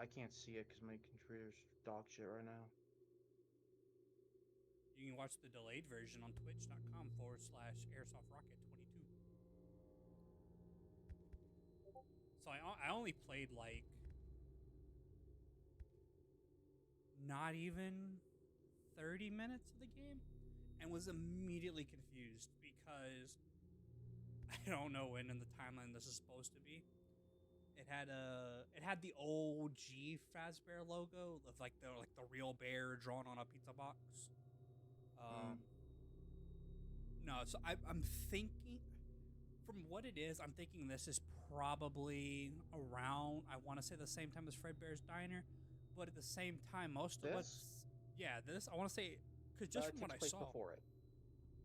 I can't see it because my computer's dog shit right now. You can watch the delayed version on twitch.com/airsoftrocket22. So I only played like not even 30 minutes of the game and was immediately confused because I don't know when in the timeline this is supposed to be. It had the OG Fazbear logo of like the real bear drawn on a pizza box. Mm. Um, no, so I'm thinking from what it is, I'm thinking this is probably around, I want to say the same time as Fredbear's Diner, but at the same time, most of This what's, yeah, this, I want to say, because just from what takes I place saw, before it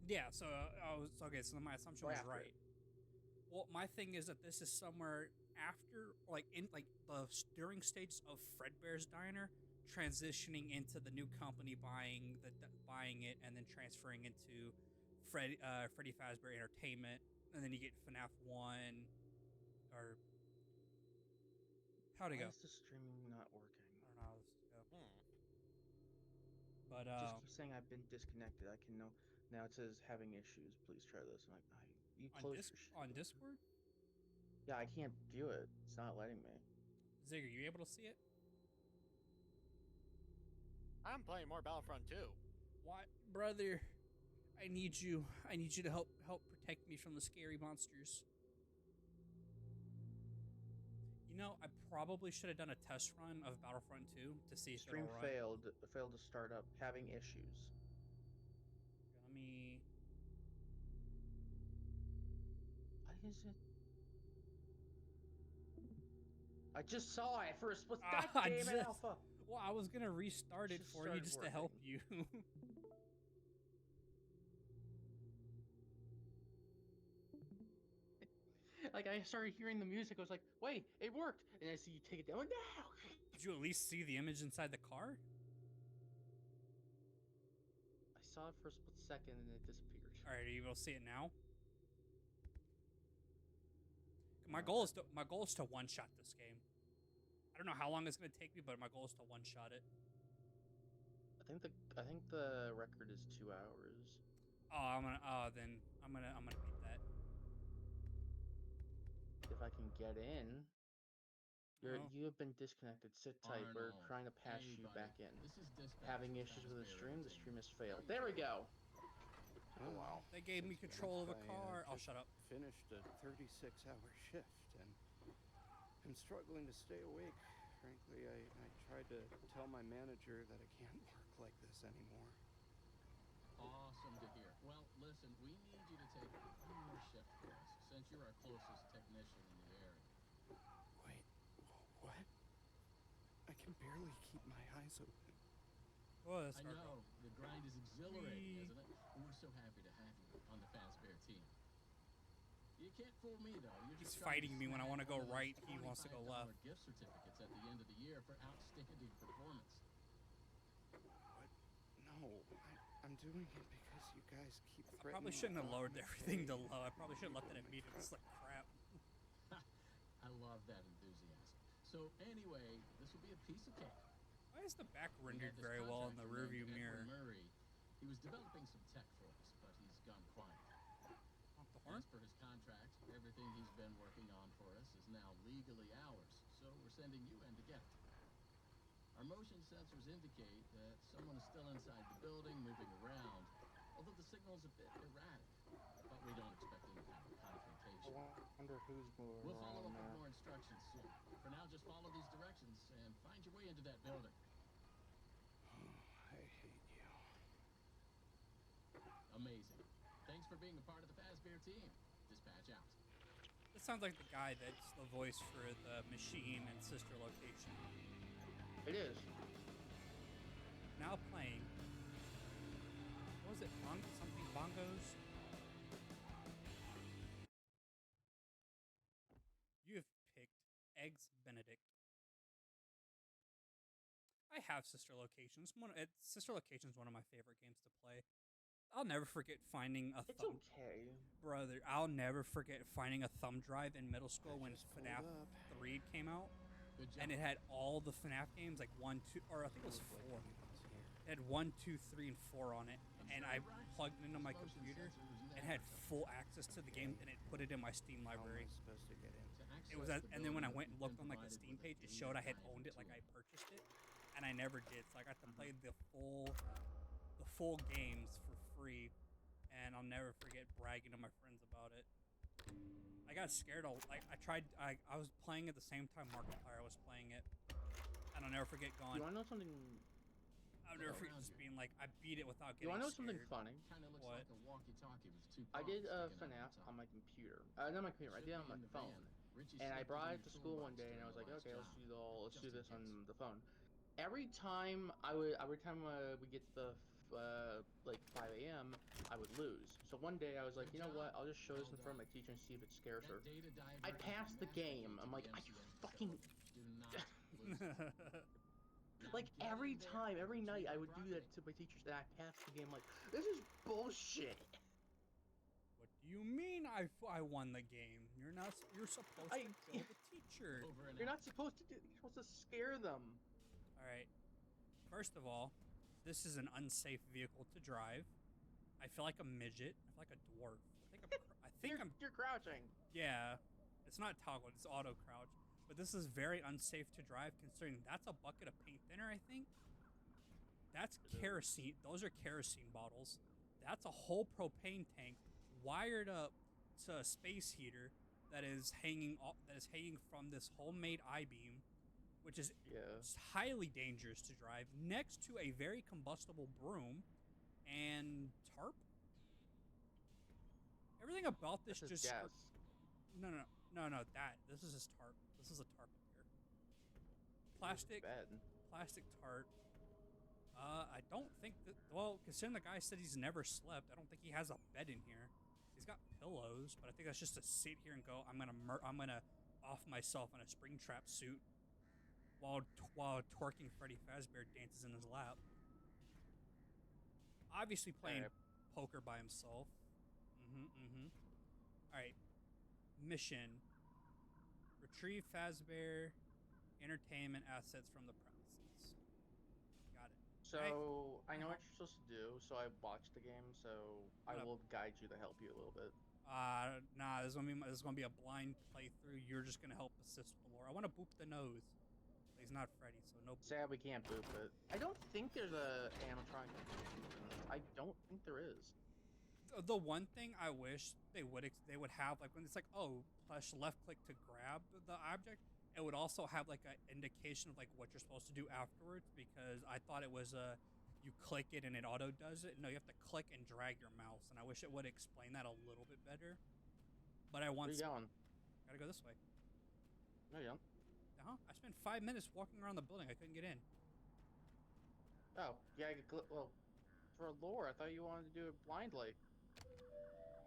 yeah, so I was, okay, so my assumption or was after it. right. Well, my thing is that this is somewhere after, like, in, like, the during stages of Fredbear's Diner, transitioning into the new company buying it and then transferring into Freddy Fazbear Entertainment, and then you get FNAF 1, or how'd it Why go? is the streaming not working? I don't know how this is go. Hmm. But It just keeps saying I've been disconnected. I can know now. It says having issues. Please try this. I'm like, you on close disc your shit. on Discord, Yeah, I can't view it. It's not letting me. Zigger, you able to see it? I'm playing more Battlefront 2. Why, brother? I need you. I need you to help protect me from the scary monsters. You know, I probably should have done a test run of Battlefront 2 to see if it'll Stream run. failed to start up. Having issues. Let me. Why is it? I just saw it for a split. God I damn it, just. Alpha! Well, I was gonna restart it Just for you started just to help working. you. Like I started hearing the music. I was like, "Wait, it worked!" And I see you take it down. No. Did you at least see the image inside the car? I saw it for a split second and it disappeared. All right, are you able to see it now? My Not goal is yet. to one shot this game. I don't know how long it's gonna take me, but my goal is to one shot it. I think the record is 2 hours. Oh, I'm gonna beat that. If I can get in. Oh, You have been disconnected. Sit tight. We're Arnold, trying to patch hey you buddy, back in. this is dispatch Having for issues with the Fazbear stream. The stream Entertainment. has How failed. you There we doing? go. Oh wow. they gave me Since control of a finished, car. I'll just shut up. finished a 36-hour shift, and I'm struggling to stay awake. Frankly, I tried to tell my manager that I can't work like this anymore. Awesome to hear. Well, listen, we need you to take one more shift for us, since you're our closest technician in the area. Wait, what? I can barely keep my eyes open. Oh, that's I know, the grind is exhilarating, isn't it? We're so happy to have you on the Fazbear team. You can't fool me, though. You're He's just trying fighting me when I snag want to go one of those right. He wants to go left. $25 gift certificates at the end of the year for outstanding performance. What? No, I'm doing it because you guys keep I threatening. probably shouldn't have lowered my everything to pay. low. I probably should have left it at medium. It's like crap. I love that enthusiasm. So anyway, this will be a piece of cake. Why is the back We rendered had this very well in the contractor rearview named mirror? Edwin Murray. He was developing some tech for us, but he's gone quiet. Off the horn? As per his contract, everything he's been working on for us is now legally ours, so we're sending you in to get it. Our motion sensors indicate that someone is still inside the building, moving around, although the signal's a bit erratic. But we don't expect any kind of I confrontation. wonder who's moving We'll follow around up with there. more instructions soon. For now, just follow these directions and find your way into that building. I hate you. Amazing. Thanks for being a part of the Fazbear team. Dispatch out. This sounds like the guy that's the voice for the machine and sister location. It is. Now playing. What was it? Something bongos? You have picked Eggs Benedict. I have Sister Locations. Sister Locations is one of my favorite games to play. I'll never forget finding a It's thumb. okay. Brother, I'll never forget finding a thumb drive in middle school I when just pulled FNAF up. 3 came out. Good job. and it had all the FNAF games, like 1, 2, or I think it was 4. It had 1, 2, 3, and 4 on it, and I plugged it into my computer and had full access to the game, and it put it in my Steam How am I library. supposed to get in? It was, and then when I went and looked on like the Steam page, it showed I had owned it, like I purchased it, and I never did. So I got to play the full games for free, and I'll never forget bragging to my friends about it. I got scared. I was playing at the same time Markiplier was playing it, and I'll never forget You going. want to know something? I'll never forget just being like, I beat it without getting You want to know scared. something funny? Kind of looks What? like a walkie-talkie with 2 I did prongs sticking out FNAF the top. on my computer. Not my computer. I did it on my phone. And I brought it to school one day, and I was like, okay, let's do this on the phone. Every time we get to the like 5 a.m., I would lose. So one day I was like, you know what? I'll just show this in front of my teacher and see if it scares her. I passed the game. I'm like, I fucking Do not lose it. like every time, every night I would do that to my teachers, and I passed the game. Like, this is bullshit. What do you mean I won the game? You're supposed to kill the teacher. Over and You're out. not supposed to do. You're supposed to scare them. All right. First of all, this is an unsafe vehicle to drive. I feel like a midget. I feel like a dwarf. I think You're crouching. Yeah. It's not toggled. It's auto crouch. But this is very unsafe to drive, considering that's a bucket of paint thinner. I think that's kerosene. Those are kerosene bottles. That's a whole propane tank wired up to a space heater that is hanging from this homemade I-beam, which is Yeah. highly dangerous to drive, next to a very combustible broom and tarp. Everything about this This is just gas. no. This is his tarp. This is a tarp up here. Plastic Bed. tarp. I don't think that. Well, considering the guy said he's never slept, I don't think he has a bed in here. He's got pillows, but I think that's just to sit here and go. I'm gonna off myself in a Springtrap suit while twerking Freddy Fazbear dances in his lap. Obviously playing poker by himself. All right. Mission: retrieve Fazbear entertainment assets from the premises. Got it. So I know what you're supposed to do. So I watched the game. So I will guide you to help you a little bit. Nah. This is gonna be a blind playthrough. You're just gonna help assist with the lore. I want to boop the nose. He's not Freddy, so no. Sad we can't boop it. I don't think there's a animatronic. I don't think there is. The one thing I wish they would have, like when it's like, oh, push left click to grab the object, it would also have like an indication of like what you're supposed to do afterwards, because I thought it was you click it and it auto does it. No, you have to click and drag your mouse, and I wish it would explain that a little bit better. But I want. Where you going? Gotta go this way. No, you don't. I spent 5 minutes walking around the building. I couldn't get in. Oh, yeah. Well, for lore, I thought you wanted to do it blindly.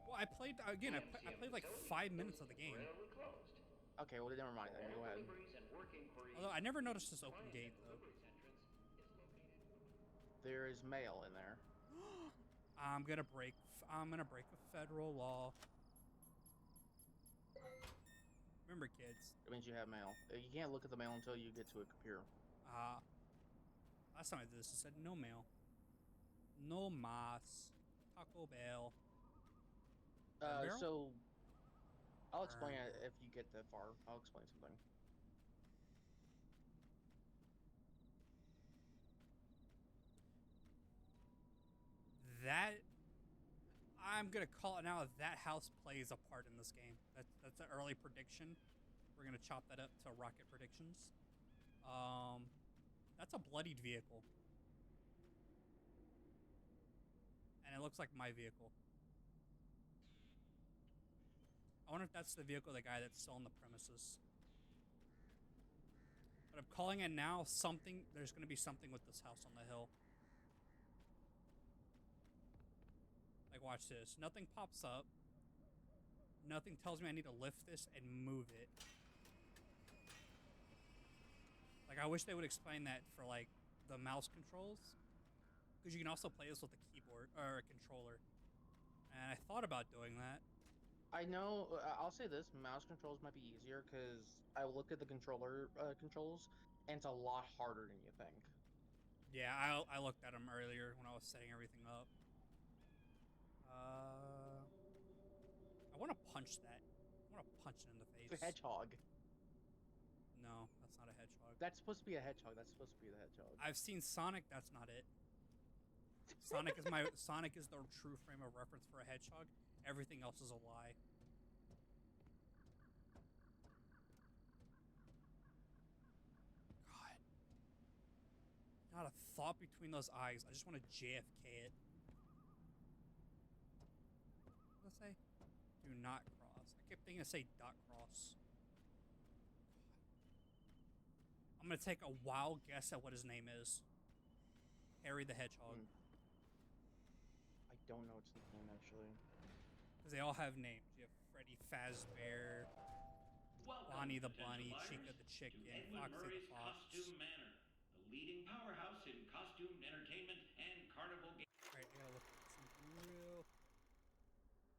Well, I played again. I played like 5 minutes of the game. Okay, well, never mind. Then go ahead. Although I never noticed this open gate though. There is mail in there. I'm gonna break a federal law. Remember, kids. It means you have mail. You can't look at the mail until you get to a computer. Last time I did this, it said no mail. No mas. Taco Bell. Barrel? So I'll explain it if you get that far. I'll explain something. That I'm gonna call it now. That house plays a part in this game. That's an early prediction. We're gonna chop that up to rocket predictions. That's a bloodied vehicle, and it looks like my vehicle. I wonder if that's the vehicle of the guy that's still on the premises. But I'm calling it now. There's gonna be something with this house on the hill. Like, watch this. Nothing pops up. Nothing tells me I need to lift this and move it. Like, I wish they would explain that for, like, the mouse controls. Because you can also play this with a keyboard, or a controller. And I thought about doing that. I know. I'll say this: mouse controls might be easier because I looked at the controller controls, and it's a lot harder than you think. Yeah, I looked at them earlier when I was setting everything up. I want to punch that. I want to punch it in the It's a face. hedgehog. No, that's not a hedgehog. That's supposed to be a hedgehog. That's supposed to be the hedgehog. I've seen Sonic. That's not it. Sonic is the true frame of reference for a hedgehog. Everything else is a lie. God, not a thought between those eyes. I just want to JFK it. What did I say? Do not cross. I kept thinking to say dot cross. I'm gonna take a wild guess at what his name is. Harry the Hedgehog. I don't know its name actually. Because they all have names. You have Freddy Fazbear, Bonnie the Bunny, Chica the Chicken, Foxy the Fox. Costume Manor, the leading powerhouse in costume entertainment and carnival games. Alright, I gotta look at something real.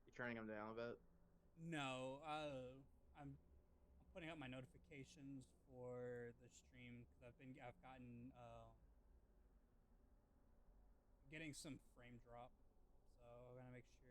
You turning them down a bit? No, I'm putting up my notifications for the stream because I've gotten getting some frame drop, so I'm gonna make sure.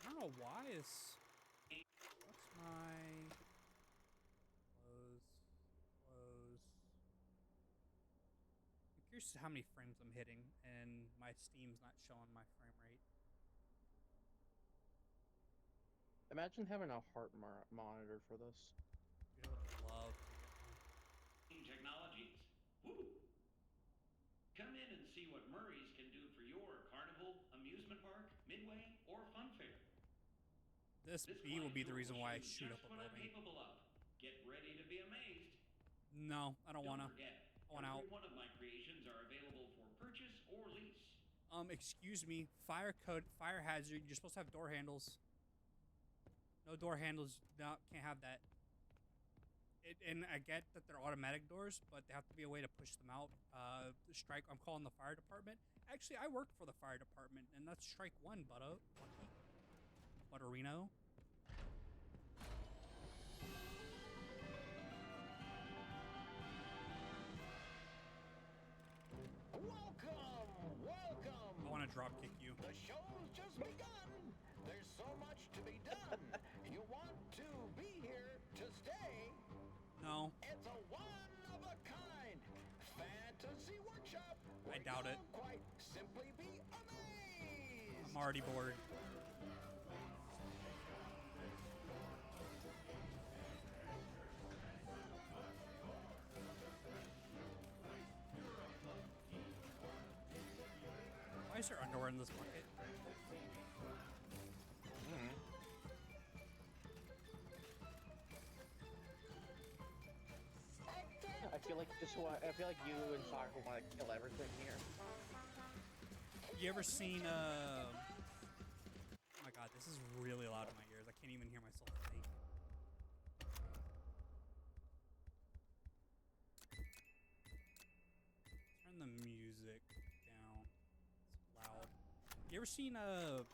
I don't know why is. What's my close? I'm curious how many frames I'm hitting, and my Steam's not showing my frame rate. Imagine having a heart monitor for this. Dude, I would love to get one. Technologies. Woo! Come in and see what Murray's can do for your carnival, amusement park, midway, or fun fair. This B will be the reason why I shoot up a what I'm building. capable of. Get ready to be amazed. No, I don't wanna. Forget, I want out. every one of my creations are available for purchase or lease. Excuse me. Fire code, fire hazard. You're supposed to have door handles. No door handles. No, can't have that. And I get that they're automatic doors, but there have to be a way to push them out. Strike. I'm calling the fire department. Actually, I work for the fire department, and that's strike one, Butterino. Welcome! I want to drop kick you. The show's just begun. There's so much to be done. You want to be here to stay? No. It's a one-of-a-kind fantasy workshop. I doubt it. Quite simply be amazed. I'm already bored. Why is there underwear in this bucket? I feel like you and Soccer want to kill everything here. You ever seen oh my god, this is really loud in my ears. I can't even hear myself think. Turn the music down. It's loud. You ever seen that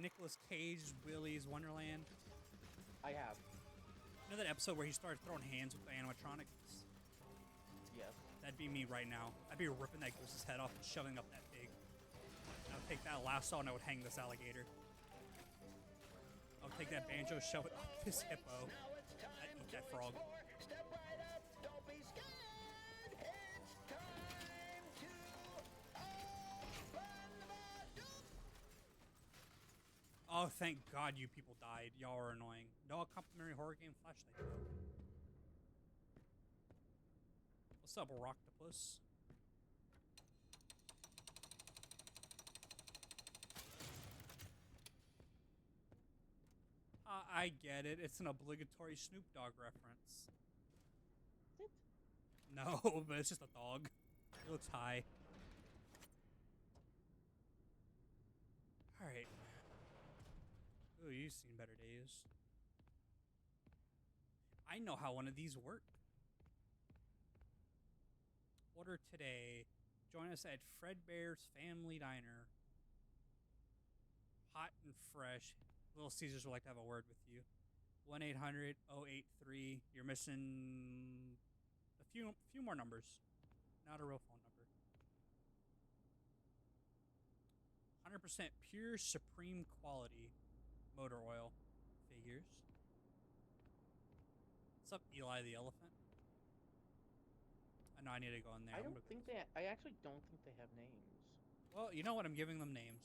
Nicolas Cage Willy's Wonderland? I have. You know that episode where he started throwing hands with the animatronics? Yes. That'd be me right now. I'd be ripping that goose's head off and shoving up that pig. And I'd take that lasso and I would hang this alligator. I would take that banjo, shove it up this hippo. I'd eat that frog. Step right up, don't be scared. It's time to open the door. Oh, thank God you people died. Y'all are annoying. No complimentary horror game flashlight though. What's up, Rocktopus? I get it. It's an obligatory Snoop Dogg reference. No, but it's just a dog. He looks high. All right. Ooh, you've seen better days. I know how one of these work. Order today. Join us at Fredbear's Family Diner. Hot and fresh. Little Caesars would like to have a word with you. 1-800-083. You're missing a few more numbers. Not a real phone number. 100% pure supreme quality motor oil figures. What's up, Eli the elephant? I know I need to go in there. I actually don't think they have names. Well, you know what? I'm giving them names.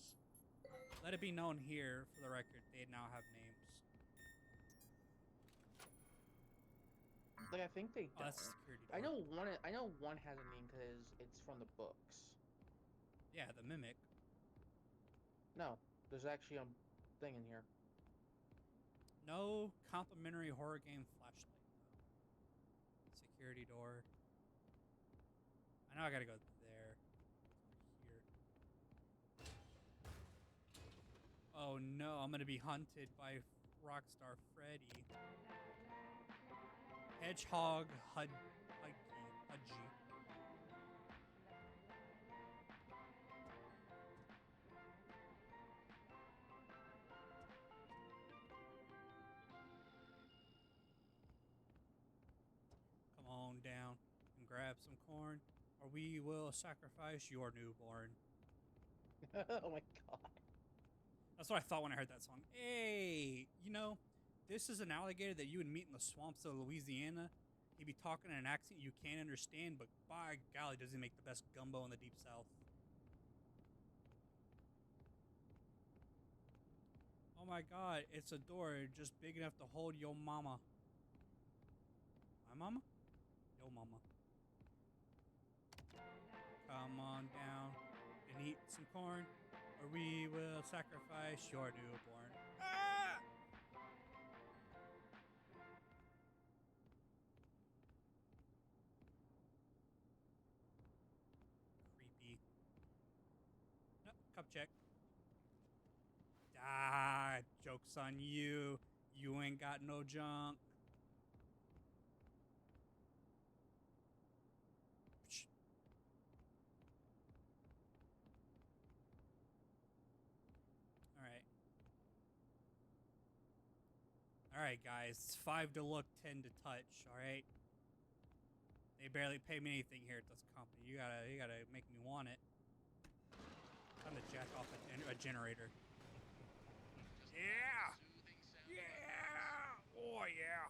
Let it be known here, for the record, they now have names. Like I think they Oh, don't. that's a security door. I know one has a name because it's from the books. Yeah, the Mimic. No, there's actually a thing in here. No complimentary horror game flashlight. Security door. I know I gotta go there. Here. Oh no, I'm gonna be hunted by Rockstar Freddy. Hedgehog Hudgy. Come on down and grab some corn, or we will sacrifice your newborn. Oh my god. That's what I thought when I heard that song. Hey, you know, this is an alligator that you would meet in the swamps of Louisiana. He'd be talking in an accent you can't understand, but by golly, does he make the best gumbo in the Deep South. Oh my god, it's a door just big enough to hold your mama. My mama? Yo mama. Come on down and eat some corn, or we will sacrifice your newborn. Ah! Creepy. No, cup check. Ah, joke's on you. You ain't got no junk. Psh. Alright. Alright, guys. It's 5 to look, 10 to touch, alright? They barely pay me anything here at this company. You gotta make me want it. Time to jack off a generator. Yeah! Yeah! Oh, yeah!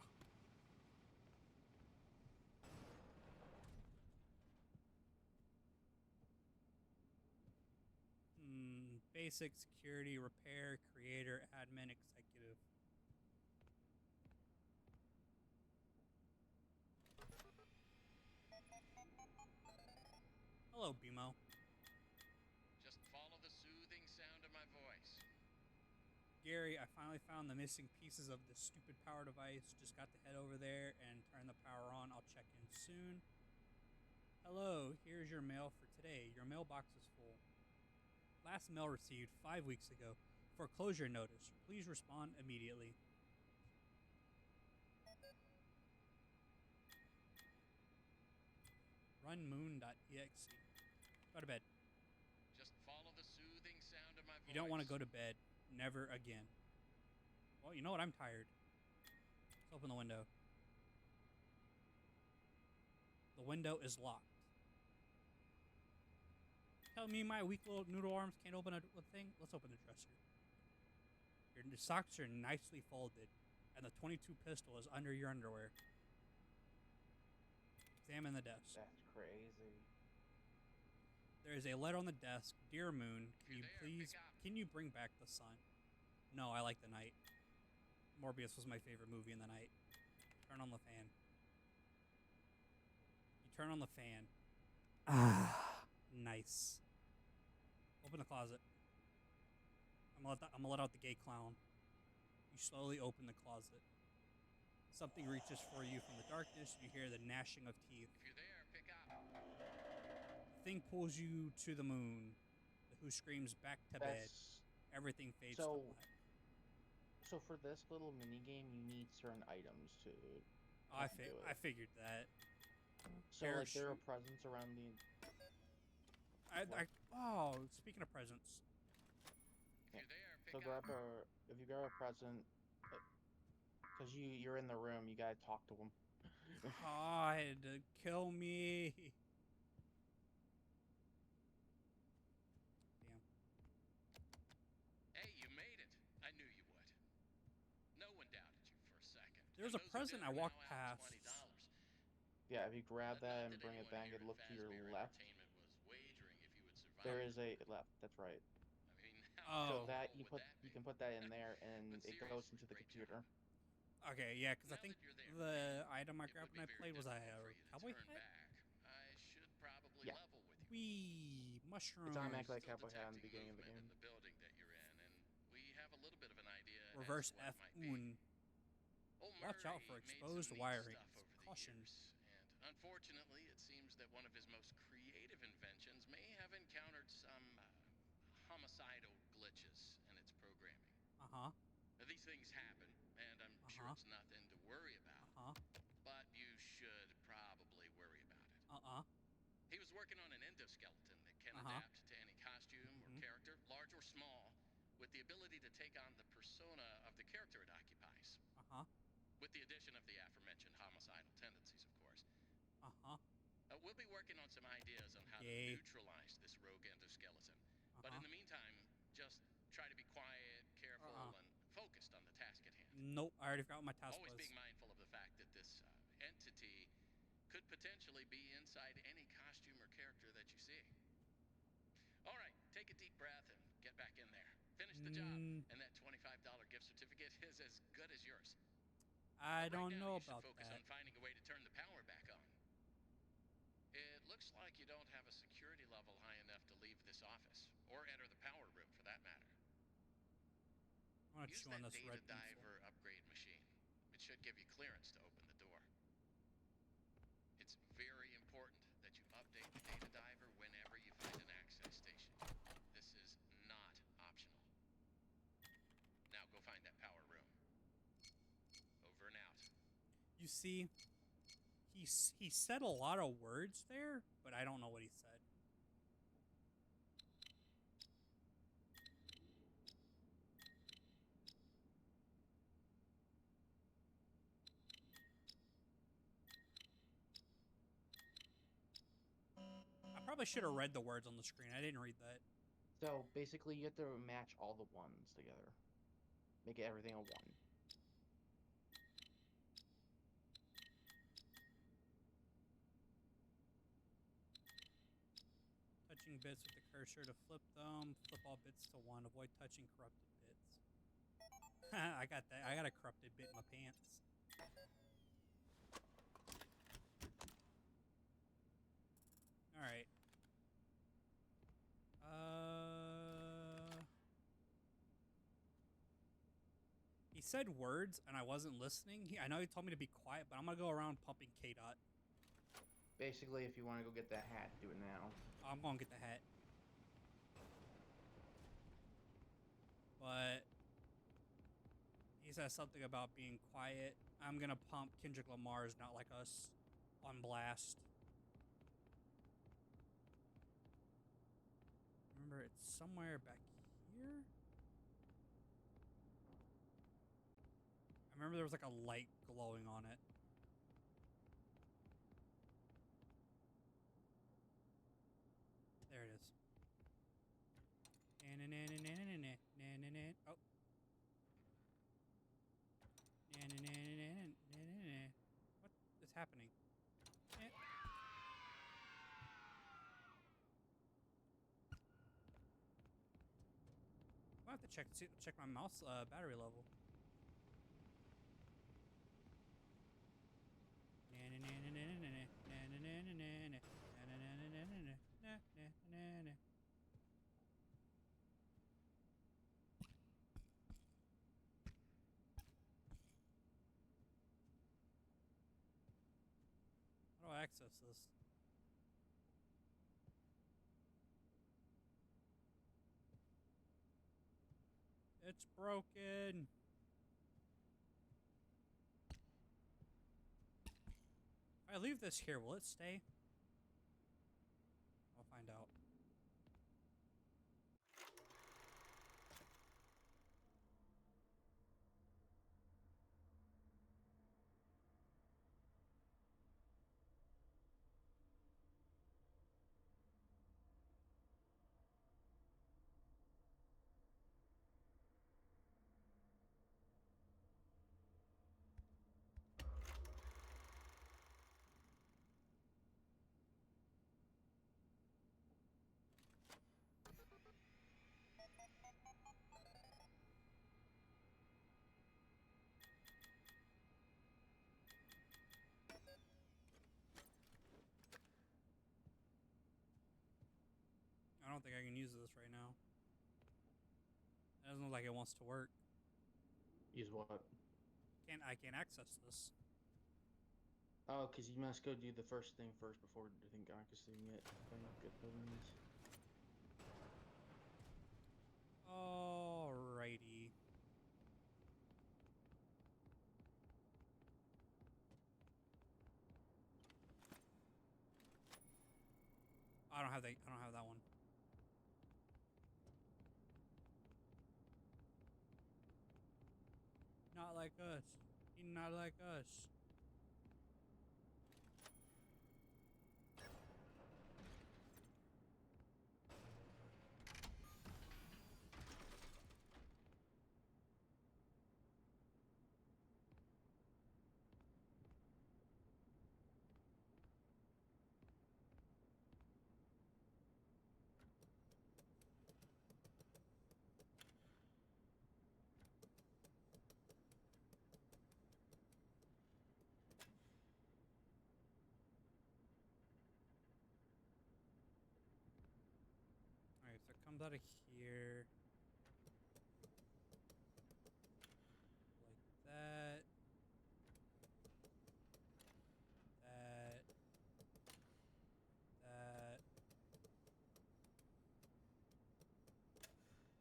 Basic security, repair, creator, admin, executive. Hello, BMO. Just follow the soothing sound of my voice. Gary, I finally found the missing pieces of this stupid power device. Just got to head over there and turn the power on. I'll check in soon. Hello, here's your mail for today. Your mailbox is full. Last mail received 5 weeks ago. Foreclosure notice. Please respond immediately. Runmoon.exe. Go to bed. Just follow the soothing sound of my voice. You don't want to go to bed. Never again. Well, you know what? I'm tired. Let's open the window. The window is locked. Tell me my weak little noodle arms can't open a thing? Let's open the dresser. Your socks are nicely folded, and the .22 pistol is under your underwear. Examine the desk. That's crazy. There is a letter on the desk. Dear Moon, can you bring back the sun? No, I like the night. Morbius was my favorite movie in the night. Turn on the fan. You turn on the fan. Ah, nice. Open the closet. I'm gonna let out the gay clown. You slowly open the closet. Something reaches for you from the darkness. You hear the gnashing of teeth. If you're there, pick up. The thing pulls you to the moon, who screams back to bed. everything fades to So, black. so for this little mini game, you need certain items to I do it. I figured that. So like there are Parachute. presents around the. Oh, speaking of presents, Yeah. So if you grab a present, because you're in the room, you gotta talk to them. God, kill me. Damn. Hey, you made it. I knew you would. No one doubted you for a second. There's And a those who present did I are now walked out past. $20. Yeah, if you grab Not that and that bring it anyone back here and at look to your Fazbear left, Entertainment was wagering if you would survive. there is a left. That's right. I mean, So Oh. that would that you be? can put that in there, and But it goes seriously, into the great computer. job. Okay, yeah, because I Now think that you're there, the item I it grabbed would when be I very played was a difficult for you to cowboy turn hat. back. I should probably Yeah. level with you. Wee It's mushrooms. automatically like Still cowboy hat in the detecting beginning of the movement game. in the building that you're in, and we have a little bit of an idea Reverse as to what F it might be. un. Old Watch out for Murray made exposed some neat wiring. stuff over the Caution. years, and unfortunately, it seems that one of his most creative inventions may have encountered some homicidal glitches in its programming. Uh-huh. Now, these things happen, and I'm sure it's nothing to worry about, Uh-huh. but you should probably worry about it. Uh-uh. He was working on an endoskeleton that can Uh-huh. adapt to any costume or character, large or small, with the ability to take on the persona of the character it occupies. Uh-huh. With the addition of the aforementioned homicidal tendencies, of course. Uh-huh. We'll be working on some ideas on how to Yay. neutralize this rogue endoskeleton. But in the meantime, just try to be quiet, careful, and focused on the task at hand. Nope, I already forgot what my task Always was. being mindful of the fact that this entity could potentially be inside any costume or character that you see. All right, take a deep breath and get back in there. Finish the job, and that $25 gift certificate is as good as yours. I But don't right now, know you should about focus that. on finding a way to turn the power back on. It looks like you don't have a security level high enough to leave this office, or enter the power room for that matter. I want to Use chew that on this data red pencil. diver upgrade machine. It should give you clearance to open the door. It's very important that you update the data diver whenever you find an access station. This is not optional. Now go find that power room. Over and out. You see, he said a lot of words there, but I don't know what he said. I probably should have read the words on the screen. I didn't read that. So basically, you have to match all the ones together, make everything a one. Touching bits with the cursor to flip them. Flip all bits to one. Avoid touching corrupted bits. I got that. I got a corrupted bit in my pants. All right. He said words and I wasn't listening. I know he told me to be quiet, but I'm gonna go around pumping K-Dot. Basically, if you want to go get that hat, do it now. I'm gonna get the hat. But he says something about being quiet. I'm gonna pump Kendrick Lamar's Not Like Us on blast. Remember, it's somewhere back here? I remember there was like a light glowing on it. There it is. Oh. What is happening? I have to check my mouse battery level. How do I access this? It's broken. If I leave this here, will it stay? I'll find out. I don't think I can use this right now. It doesn't look like it wants to work. Use what? I can't access this. Oh, because you must go do the first thing first before I think accessing it. Get the means. Alrighty. I don't have that one. Not like us. Not like us. Alright, so it comes out of here. Like that. That. That.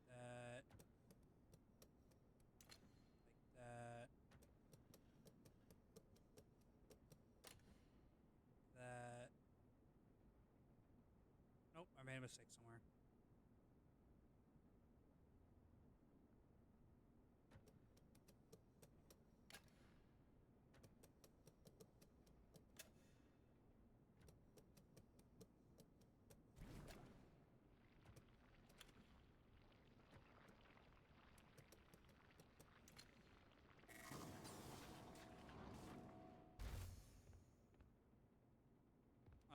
That. Like that. That. Nope, I made a mistake somewhere.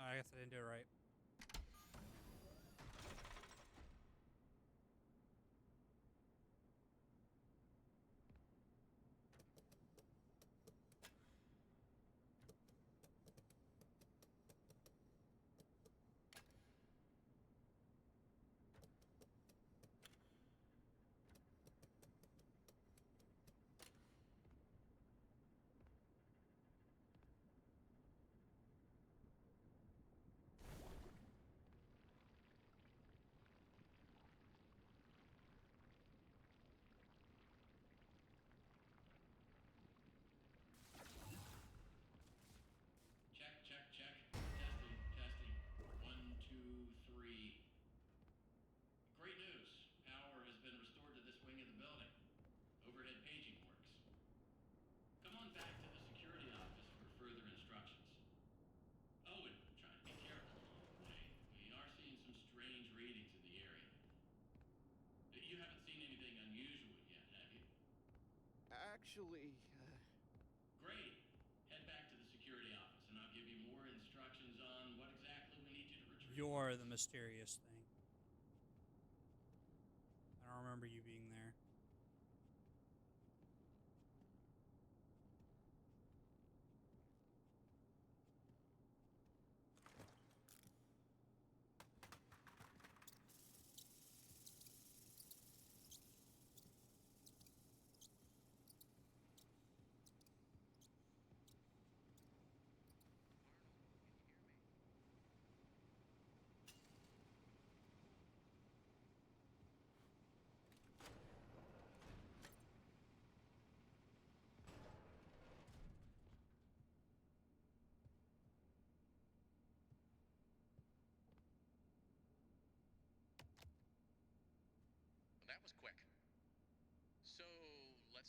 I guess I didn't do it right. Check, check, check. Testing, testing. 1, 2, 3. Great news. Power has been restored to this wing of the building. Overhead paging works. Come on back to the security office for further instructions. Oh, and try to be careful along the way. We are seeing some strange readings in the area. You haven't seen anything unusual yet, have you? Actually, Great. Head back to the security office, and I'll give you more instructions on what exactly we need you to retrieve. You're the mysterious thing. I don't remember you being there.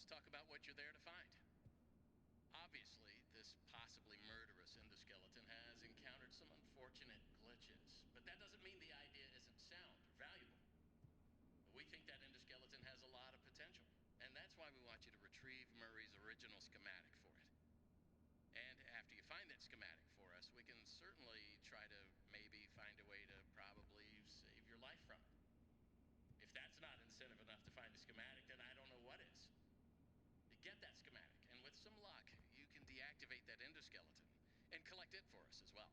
Let's talk about what you're there to find. Obviously, this possibly murderous endoskeleton has encountered some unfortunate glitches, but that doesn't mean the idea isn't sound or valuable. We think that endoskeleton has a lot of potential, and that's why we want you to retrieve Murray's original schematic for it. And after you find that schematic for us, we can certainly try to maybe find a way to probably save your life from it. If that's not incentive enough to find a schematic, then I don't know what is. You get that schematic, and with some luck, you can deactivate that endoskeleton and collect it for us as well.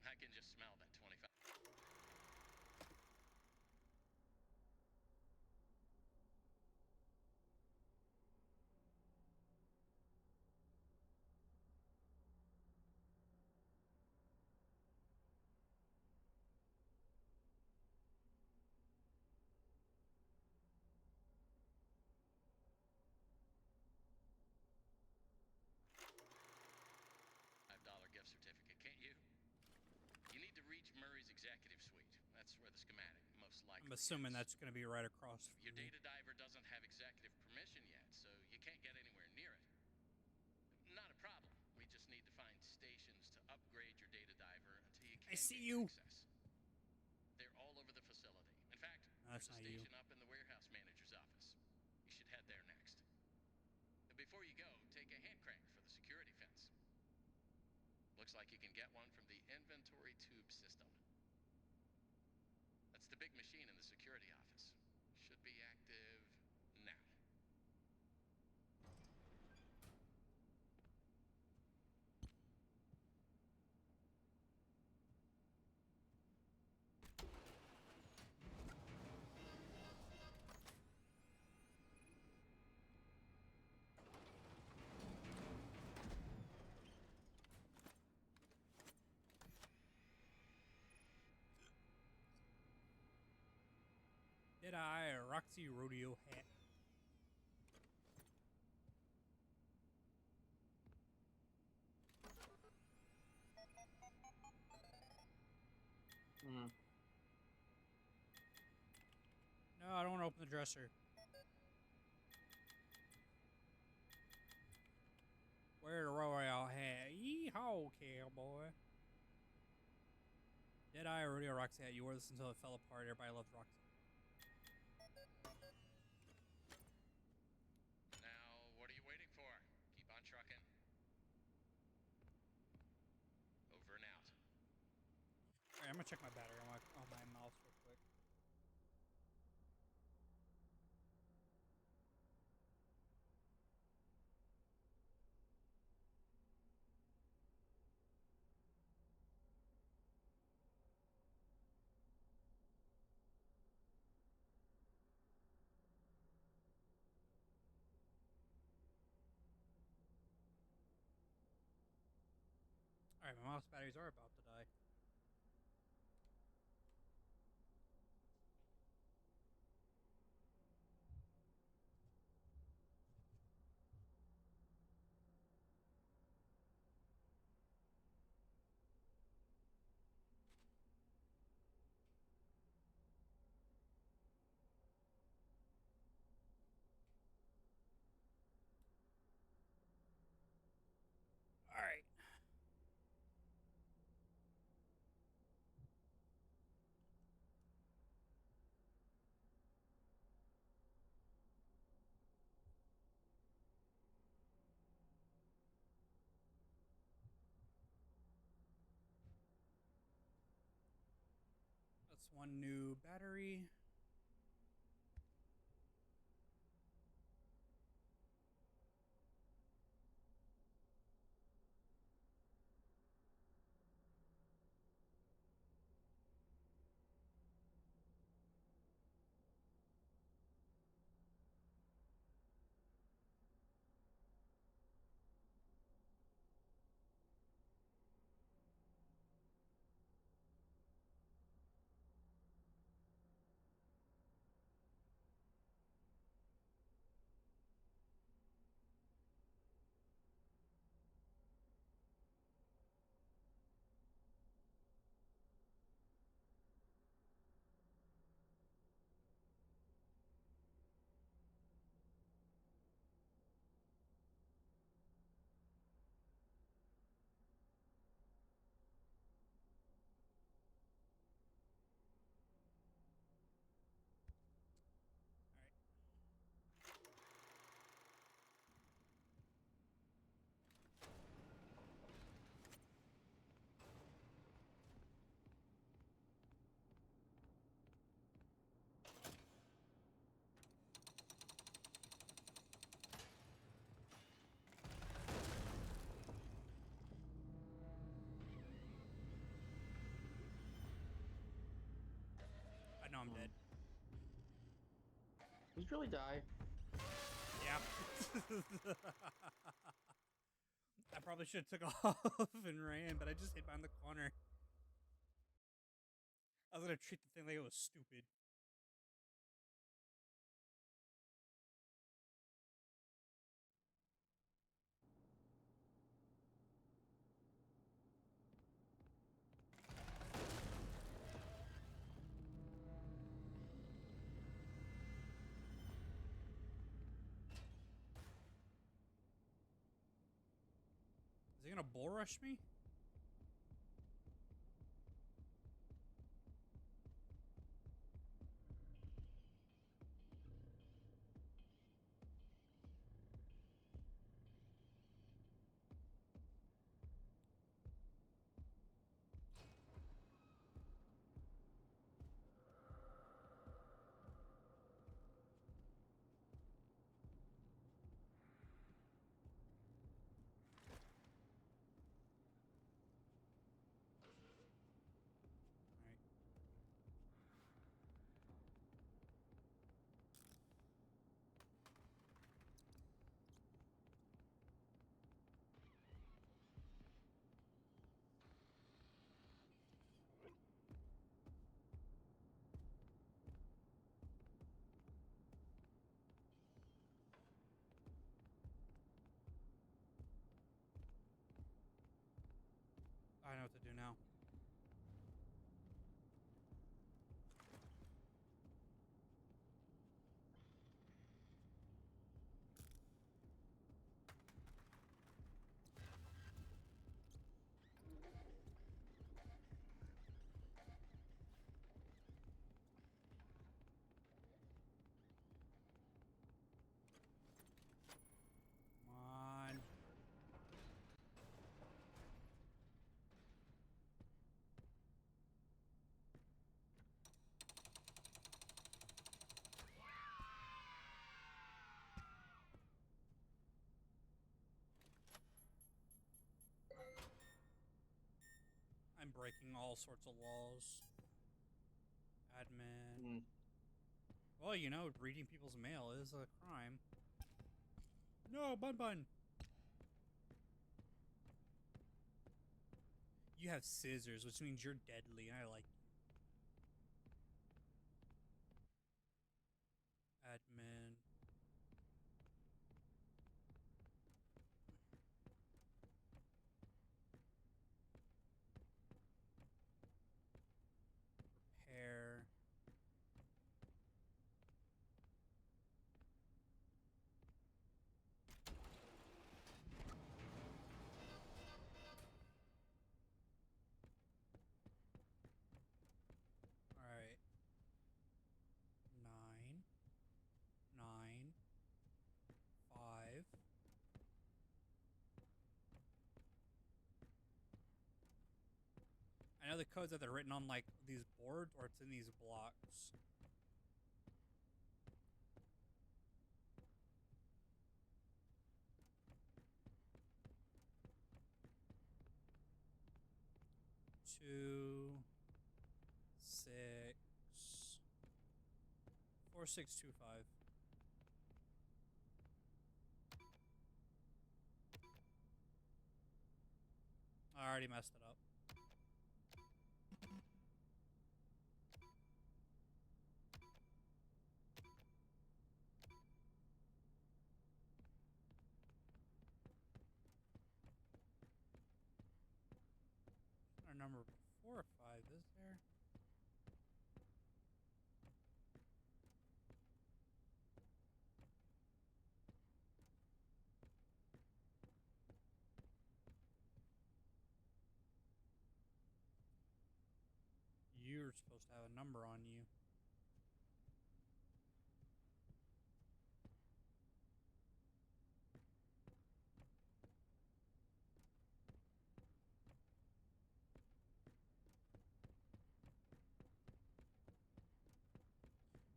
I can just smell that 25. $5 gift certificate, can't you? You need to reach Murray's executive suite. That's where the schematic most likely I'm assuming is. that's going to be right across from Your me. data diver doesn't have executive permission yet, so you can't get anywhere near it. Not a problem. We just need to find stations to upgrade your data diver until you can gain access. They're all over the facility. In fact, No, that's there's a not you. station up in the warehouse manager's office. You should head there next. Before you go, take a hand crank for the security fence. Looks like you can get one from the inventory tube system. That's the big machine in the security office. Should be active now. Deadeye Roxy Rodeo hat. No, I don't want to open the dresser. Wear the royal hat. Yeehaw, cowboy. Deadeye Rodeo Roxy hat. You wore this until it fell apart. Everybody loves Roxy. Now, what are you waiting for? Keep on trucking. Over and out. Alright, I'm gonna check my battery on my mouse real quick. Alright, my mouse batteries are about to die. Alright. That's one new battery. truly die? Yeah. I probably should have took off and ran, but I just hid behind the corner. I was gonna treat the thing like it was stupid. Is he gonna bull rush me? Alright. I know what to do now. Come on. I'm breaking all sorts of laws. Admin. Well, you know, reading people's mail is a crime. No, Bun Bun! You have scissors, which means you're deadly, and I like you. Admin. Repair. Alright. 9. 9. 5. I know the code's either written on, like, these boards or it's in these blocks. Two, 6, 4, 6, 2, 5. I already messed it up. Our number 4 or 5, is there? You're supposed to have a number on you.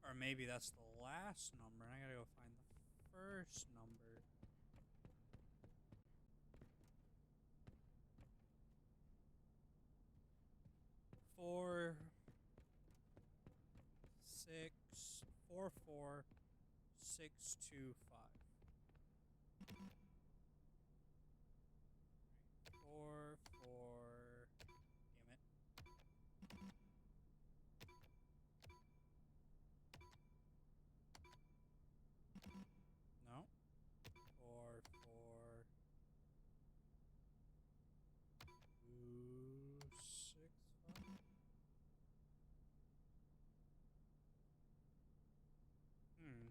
Or maybe that's the last number, and I gotta go find the first number. Four, 6, 4, 4, 625. 4, 4. Damn it. No. 4, 4. 2, 6, 5. Hmm.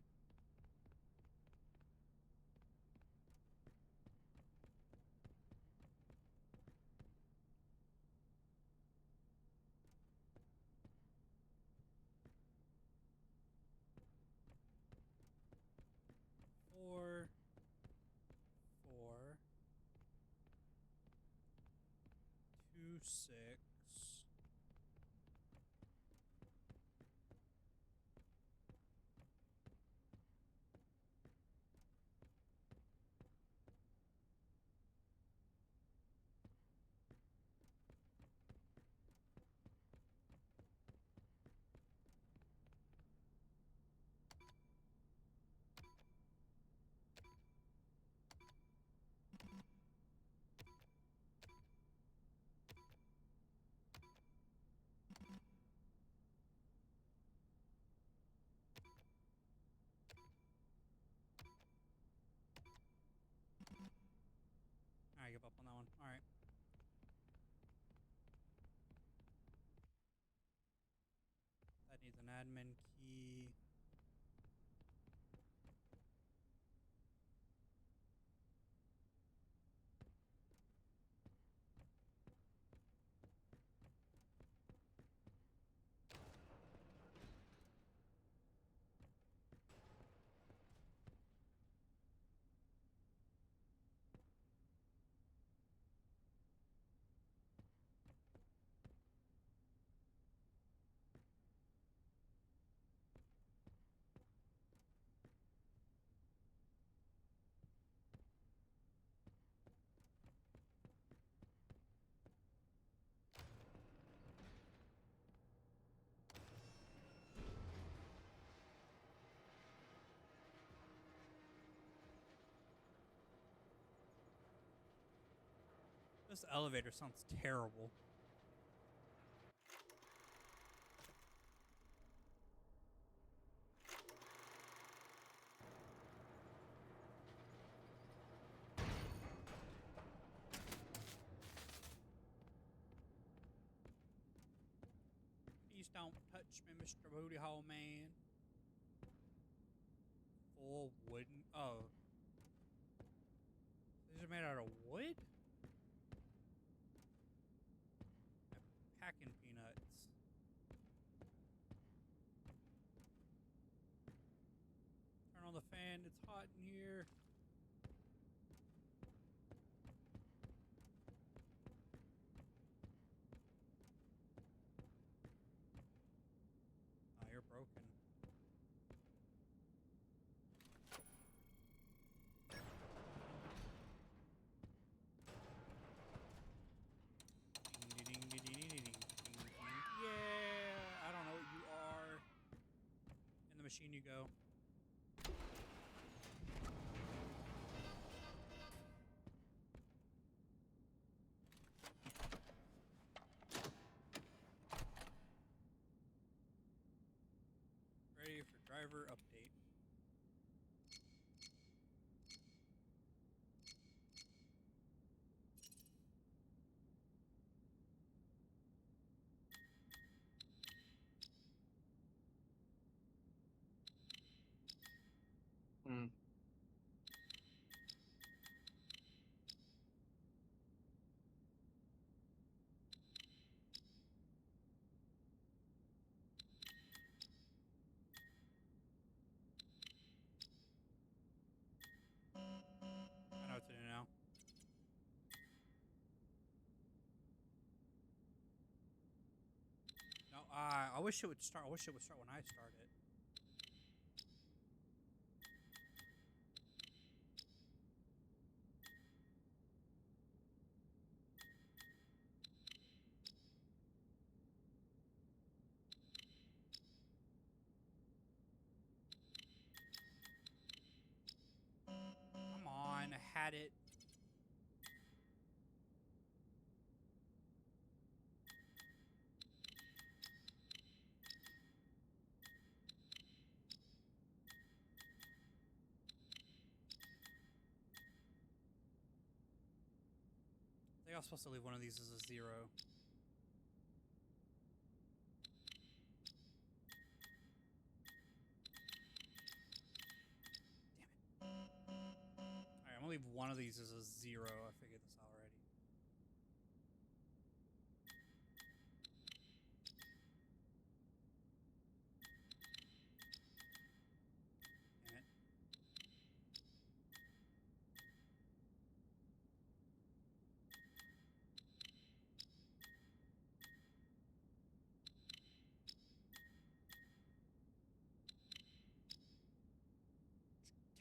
Four, 4, 2, 6. I give up on that one. All right. That needs an admin key. This elevator sounds terrible. Please don't touch me, Mr. Booty Hole Man. Full wooden. Oh. These are made out of wood? Packing peanuts. Turn on the fan, it's hot in here. Oh, you're broken. Yeah, I don't know what you are. In the machine you go. Ready for driver update. Hmm. I know what to do now. No, I wish it would start. I wish it would start when I start it. had it. I think I was supposed to leave one of these as a 0. Alright, I'm gonna leave one of these as a 0. I figured this out already. Damn it.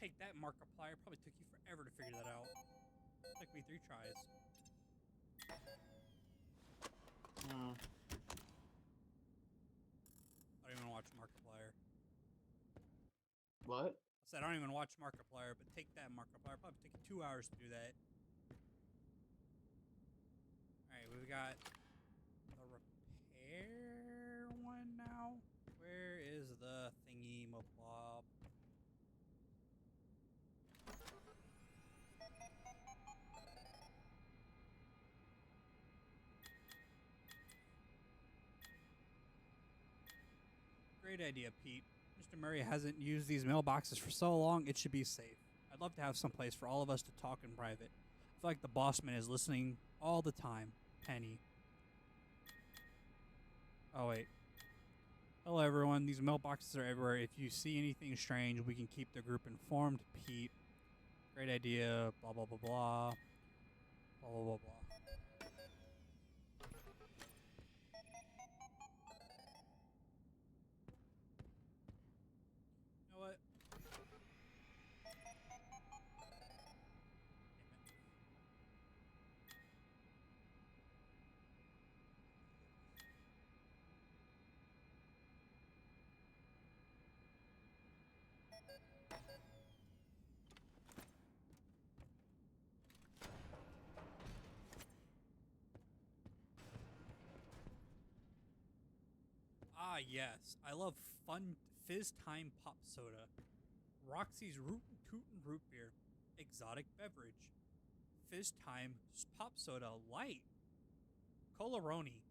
Take that, Markiplier. Probably took you forever to figure that out. Took me 3 tries. Hmm. I don't even watch Markiplier. What? I said I don't even watch Markiplier, but take that, Markiplier. Probably took you 2 hours to do that. Alright, we've got the repair one now. Where is the thingy mob? Great idea, Pete. Mr. Murray hasn't used these mailboxes for so long, it should be safe. I'd love to have some place for all of us to talk in private. I feel like the bossman is listening all the time. Penny. Oh, wait. Hello, everyone. These mailboxes are everywhere. If you see anything strange, we can keep the group informed. Pete. Great idea. Blah, blah, blah, blah. Blah, blah, blah, blah. You know what? Ah, yes. I love fun fizz time pop soda. Roxy's Rootin' Tootin' Root Beer. Exotic beverage. Fizz time pop soda light. Colaroni.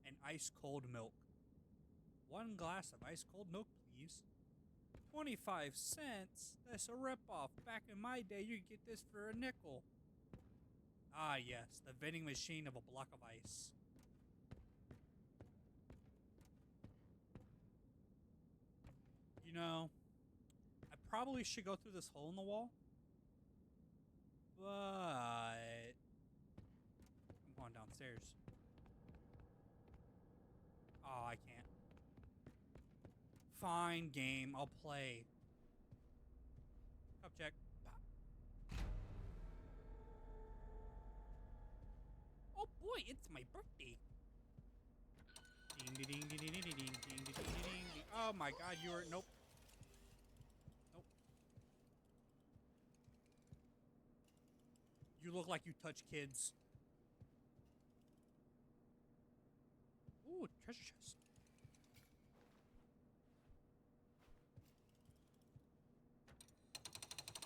And ice cold milk. 1 glass of ice cold milk, please. 25 cents? That's a ripoff. Back in my day, you could get this for a nickel. Ah, yes. The vending machine of a block of ice. You know, I probably should go through this hole in the wall. But I'm going downstairs. Oh, I can't. Fine, game. I'll play. Cup check. Oh boy, it's my birthday. Ding ding ding ding ding ding ding ding ding ding ding. Oh my god, you were nope. Nope. You look like you touch kids. Ooh, treasure chest.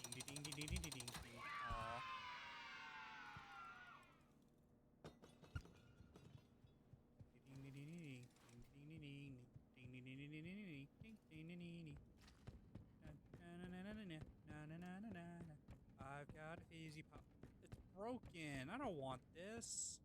Ding ding ding ding ding ding ding ding. Aw. I've got a fizzy pop. It's broken. I don't want this.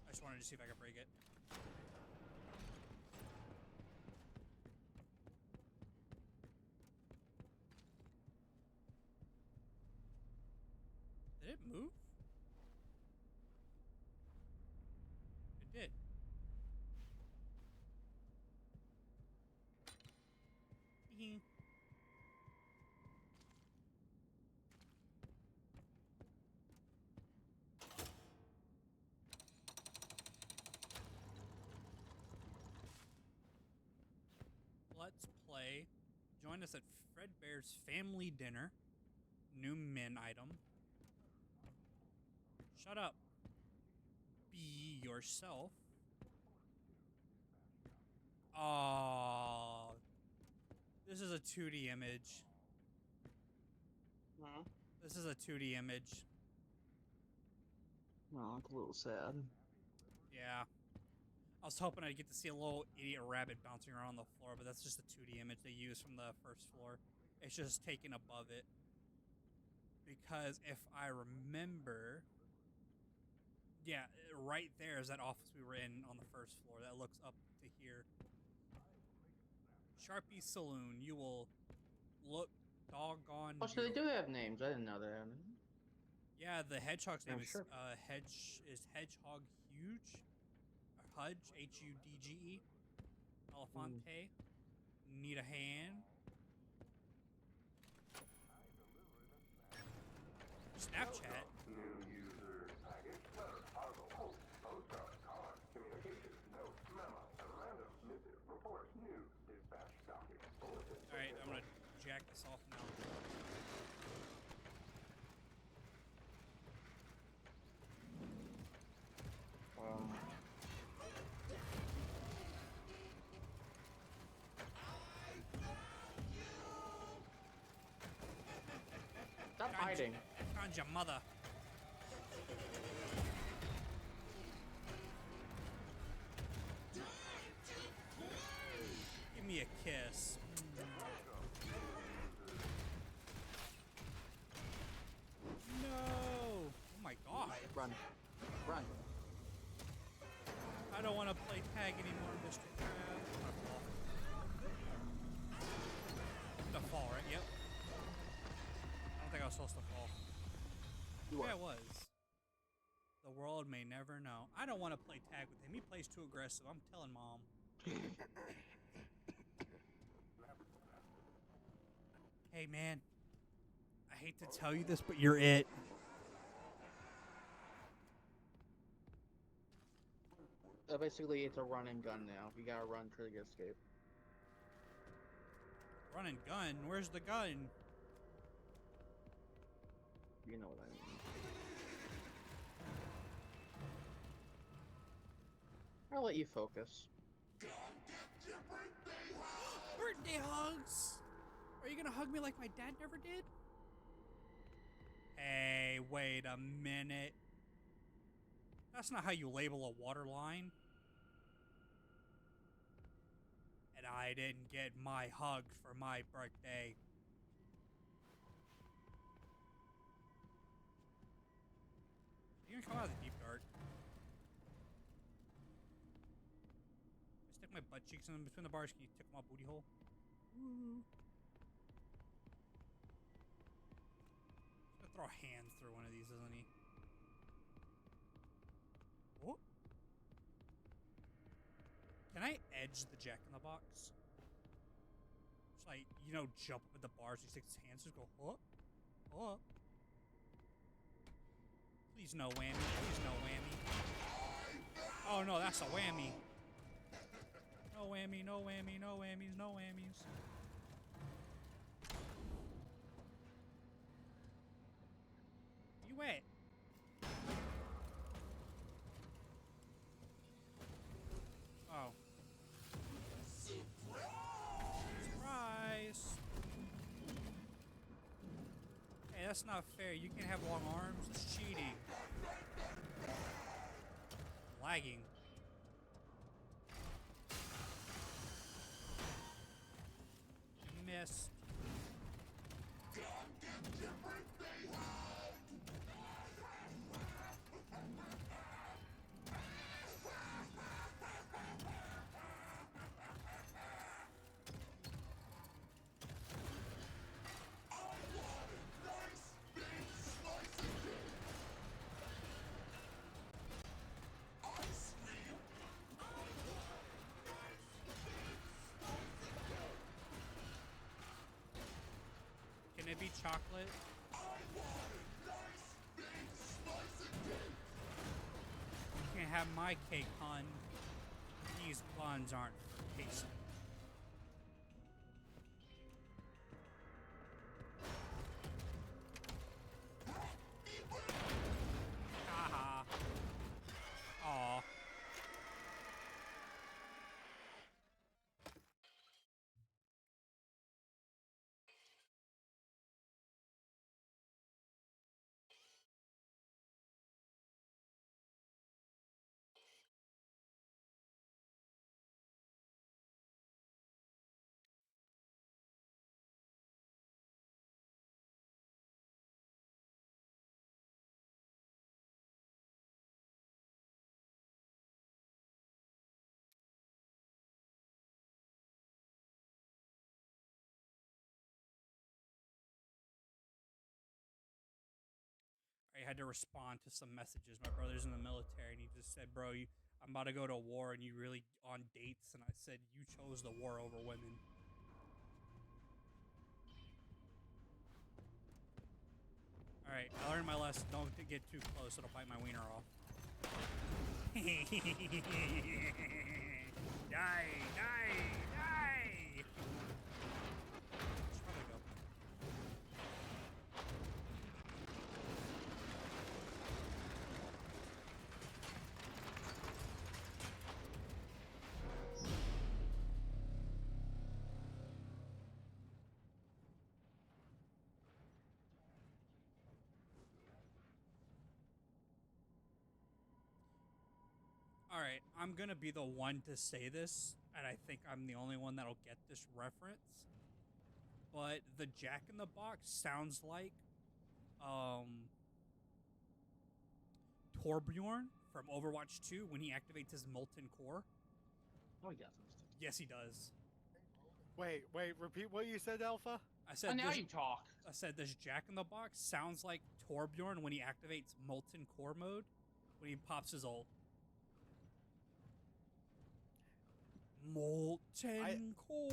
I just wanted to see if I could break it. Did it move? It did. join us at Fredbear's Family Dinner. New min item. Shut up. Be yourself. Oh, this is a 2D image. Huh? This is a 2D image. Oh, it's a little sad. Yeah. I was hoping I'd get to see a little idiot rabbit bouncing around on the floor, but that's just a 2D image they used from the first floor. It's just taken above it. Because if I remember... Yeah, right there is that office we were in on the first floor that looks up to here. Sharpie Saloon. You will look doggone Oh, so they do beautiful. have names. I didn't know they had names. Yeah, the hedgehog's name I'm is sure. Hedgehog Huge. Hudge, Hudge. Elefante. Need a hand. Snapchat. Alright, I'm gonna jack this off now. Stop hiding. Found your mother. Give me a kiss. No! Oh my god. Run. Run. I don't want to play tag anymore, Mr. Crab. I'm gonna fall, right? Yep. I don't think I was supposed to fall. Yeah, I was. The world may never know. I don't want to play tag with him. He plays too aggressive. I'm telling Mom. Hey, man. I hate to tell you this, but you're it. Basically, it's a run and gun now. You gotta run to escape. Run and gun? Where's the gun? You know what I mean. I'll let you focus. Birthday hugs! Are you gonna hug me like my dad never did? Hey, wait a minute. That's not how you label a water line. And I didn't get my hug for my birthday. You gonna come out of the deep dark? I stick my butt cheeks in between the bars. Can you tickle my booty hole? Woo. He's gonna throw a hand through one of these, isn't he? Oh. Can I edge the Jack in the Box? Just like, you know, jump up at the bars, he sticks his hands, just go, oh, oh. Please no whammy, please no whammy. Oh no, that's a whammy. No whammy, no whammy, no whammies, no whammies. You wet? Oh. Surprise! Hey, that's not fair. You can have long arms. It's cheating. Lagging. Missed. Can it be chocolate? You can't have my cake, hon. These buns aren't tasty. had to respond to some messages. My brother's in the military, and he just said, "Bro, I'm about to go to war, and you really on dates?" And I said, "You chose the war over women." All right, I learned my lesson. Don't get too close; it'll bite my wiener off. Die! Die! Die! Should probably go. Alright, I'm gonna be the one to say this, and I think I'm the only one that'll get this reference. But the Jack in the Box sounds like Torbjorn from Overwatch 2 when he activates his molten core. Oh, he doesn't. Yes, he does. Wait, repeat what you said, Alpha? I said now you talk. I said this Jack in the Box sounds like Torbjorn when he activates molten core mode when he pops his ult. Molten core.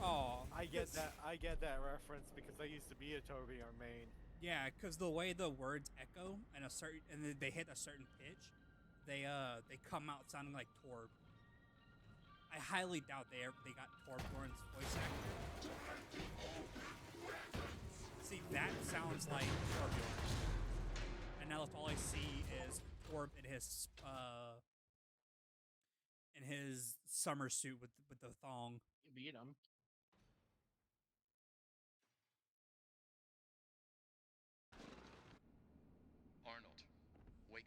Oh, I get that reference because I used to be a Torbjorn main. Yeah, because the way the words echo and then they hit a certain pitch, they come out sounding like Torb. I highly doubt they got Torbjorn's voice actor. See, that sounds like Torbjorn. And now that's all I see is Torb in his summer suit with the thong. You beat him. Arnold, wake.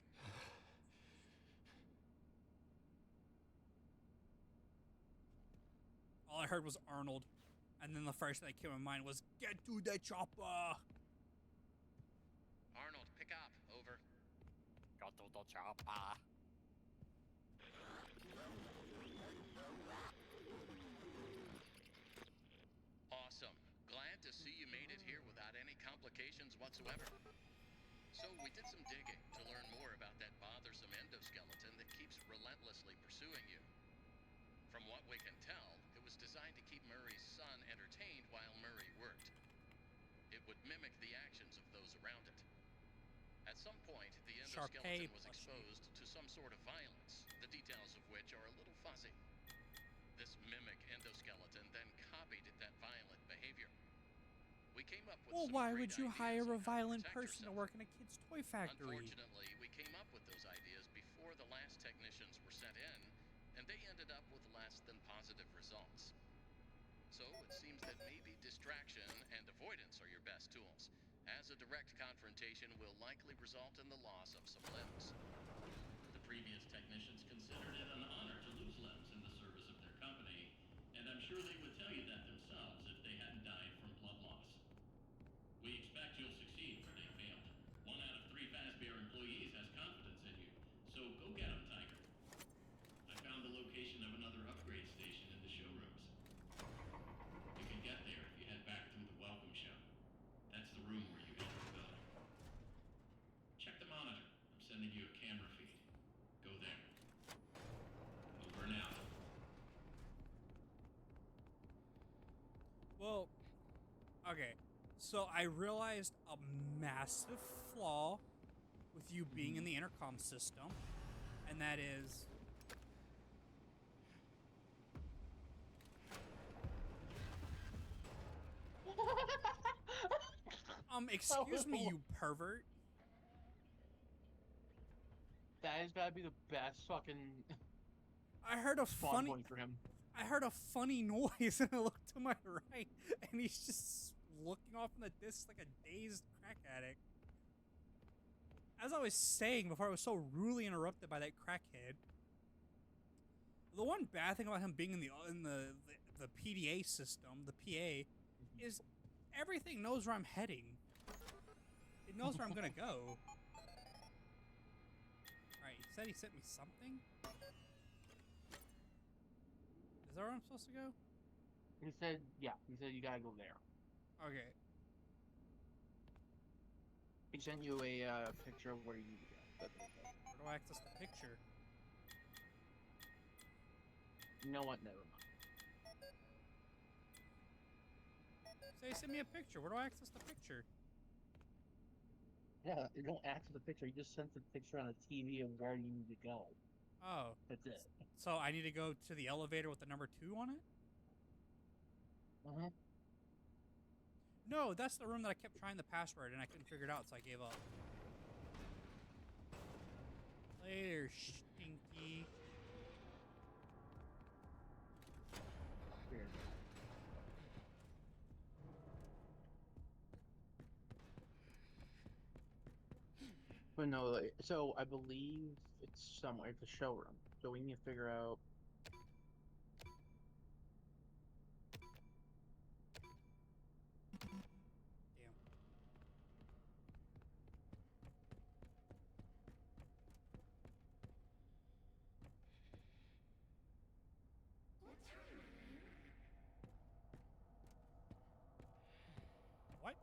All I heard was Arnold, and then the first thing that came to mind was, "Get to the chopper!" Arnold, pick up. Over. Got to the chopper. Awesome. Glad to see you made it here without any complications whatsoever. So we did some digging to learn more about that bothersome endoskeleton that keeps relentlessly pursuing you. From what we can tell, it was designed to keep Murray's son entertained while Murray worked. It would mimic the actions of those around it. At some point, the endoskeleton was exposed to some sort of violence, the details of which are a little fuzzy. This mimic endoskeleton then copied that violent behavior. We came up with Well, some why great would you ideas hire on a how to violent protect person to yourself. work in a kid's toy factory? Unfortunately, we came up with those ideas before the last technicians were sent in, and they ended up with less than positive results. So it seems that maybe distraction and avoidance are your best tools, as a direct confrontation will likely result in the loss of some limbs. The previous technicians considered it an honor to lose limbs in the service of their company, and I'm sure they would tell you that themselves if they hadn't died from blood loss. We expect you'll succeed where they failed. 1 out of 3 Fazbear employees has confidence in you, so go get them, Tiger. I found the location of another upgrade station in the showrooms. You can get there if you head back through the welcome show. That's the room where you enter the building. Check the monitor. I'm sending you a camera feed. Go there. Over and out. Well, okay. So I realized a massive flaw with you being in the intercom system, and that is excuse me, you pervert. That is gotta be the best fucking I heard a spawn funny point for him. I heard a funny noise and I looked to my right and he's just looking off in the distance like a dazed crack addict. As I was saying before I was so rudely interrupted by that crackhead, the one bad thing about him being in the PDA system, the PA, is everything knows where I'm heading. It knows where I'm gonna go. Alright, he said he sent me something? Is that where I'm supposed to go? He said, yeah, he said you gotta go there. Okay. He sent you a picture of where you go. Where do I access the picture? You know what? Never mind. Say, send me a picture. Where do I access the picture? Yeah, you don't access the picture. You just sent the picture on the TV of where you need to go. Oh. That's it. So I need to go to the elevator with the number 2 on it? Uh-huh. No, that's the room that I kept trying the password and I couldn't figure it out, so I gave up. Later, stinky. Weird. But no, so I believe it's somewhere, it's a showroom. So we need to figure out. Damn. What?